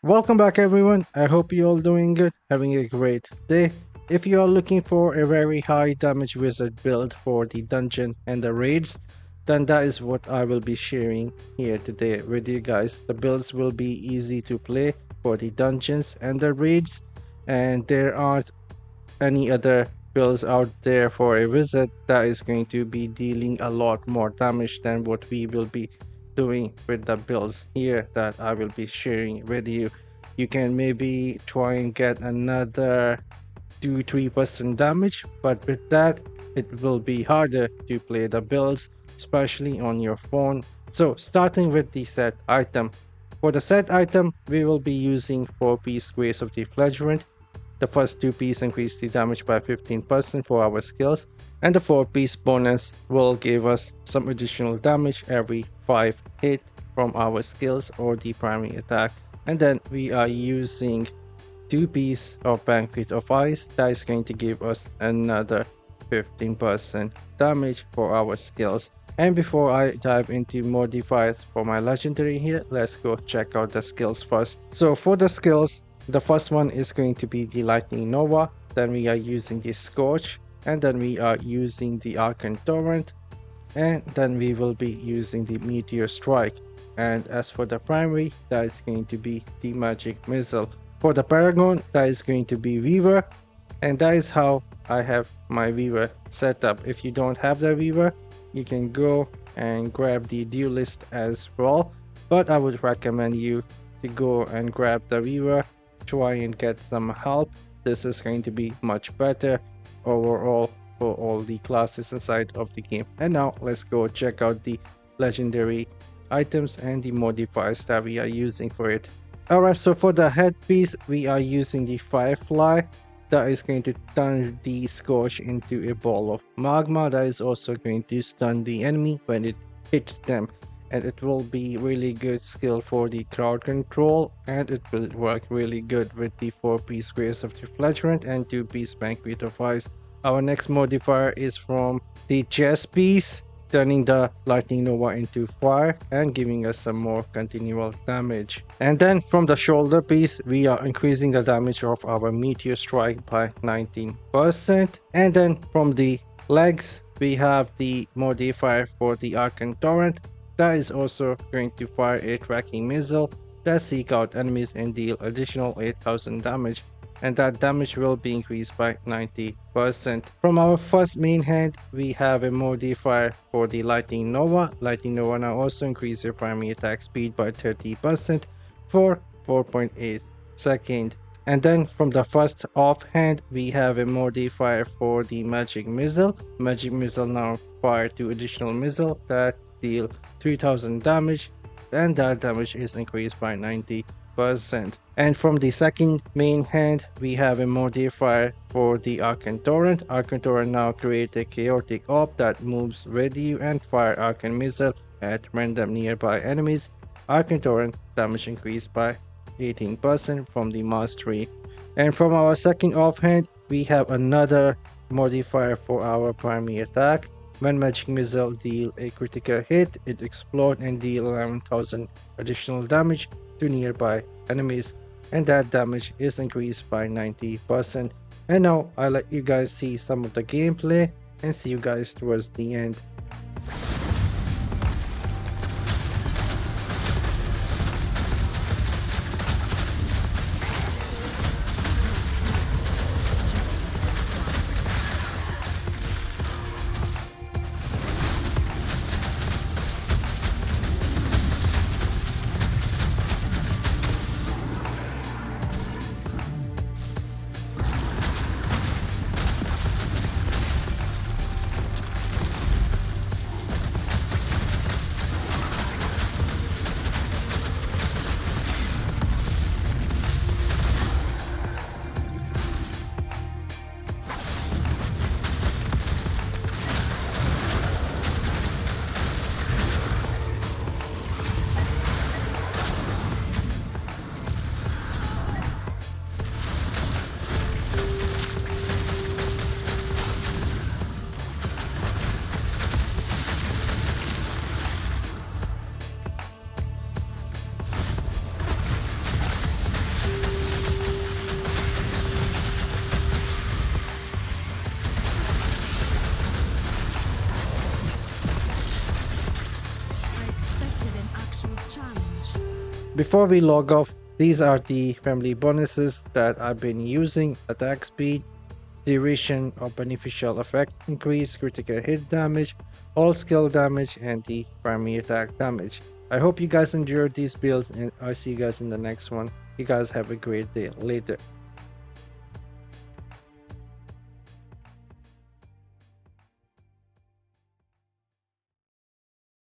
Welcome back everyone. I hope you all doing good, having a great day. If you are looking for a very high damage wizard build for the dungeon and the raids, then that is what I will be sharing here today with you guys. The builds will be easy to play for the dungeons and the raids, and there aren't any other builds out there for a wizard that is going to be dealing a lot more damage than what we will be doing with the builds here that I will be sharing with you. You can maybe try and get another 2-3% damage, but with that it will be harder to play the builds, especially on your phone. So starting with the set item. For the set item, we will be using 4-piece Grace of the Flagellant. The first 2-piece increase the damage by 15% for our skills, and the 4-piece bonus will give us some additional damage every 5 hit from our skills or the primary attack. And then we are using 2-piece of Banquet of Ice that is going to give us another 15% damage for our skills. And before I dive into modifiers for my legendary here, let's go check out the skills first. So for the skills, the first one is going to be the Lightning Nova, then we are using the Scorch, and then we are using the Arcane Torrent, and then we will be using the Meteor Strike. And as for the primary, that is going to be the Magic Missile. For the Paragon, that is going to be Weaver, and that is how I have my Weaver set up. If you don't have the Weaver, you can go and grab the Duelist as well, but I would recommend you to go and grab the Weaver, try and get some help. This is going to be much better overall for all the classes inside of the game. And now let's go check out the legendary items and the modifiers that we are using for it. Alright, so for the headpiece, we are using the Firefly. That is going to turn the Scorch into a ball of magma. That is also going to stun the enemy when it hits them. And it will be really good skill for the crowd control, and it will work really good with the 4-piece Grace of the Flagellant and 2-piece Banquet of Ice. Our next modifier is from the chest piece, turning the Lightning Nova into fire and giving us some more continual damage. And then from the shoulder piece, we are increasing the damage of our Meteor Strike by 19%. And then from the legs, we have the modifier for the Arcane Torrent. That is also going to fire a tracking missile that seek out enemies and deal additional 8000 damage, and that damage will be increased by 90%. From our first main hand, we have a modifier for the Lightning Nova. Lightning Nova now also increases your primary attack speed by 30% for 4.8 seconds. And then from the first offhand, we have a modifier for the Magic Missile. Magic Missile now fire 2 additional missiles that deal 3000 damage, and that damage is increased by 90%. And from the second main hand, we have a modifier for the Arcane Torrent. Arcane Torrent now create a chaotic orb that moves with you and fire Arcane Missile at random nearby enemies. Arcane Torrent damage increased by 18% from the mastery. And from our second offhand, we have another modifier for our primary attack. When Magic Missile deal a critical hit, it explodes and deal 11,000 additional damage to nearby enemies, and that damage is increased by 90%. And now I'll let you guys see some of the gameplay and see you guys towards the end. Before we log off, these are the family bonuses that I've been using: attack speed, duration of beneficial effect increase, critical hit damage, all skill damage, and the primary attack damage. I hope you guys enjoyed these builds, and I'll see you guys in the next one. You guys have a great day later.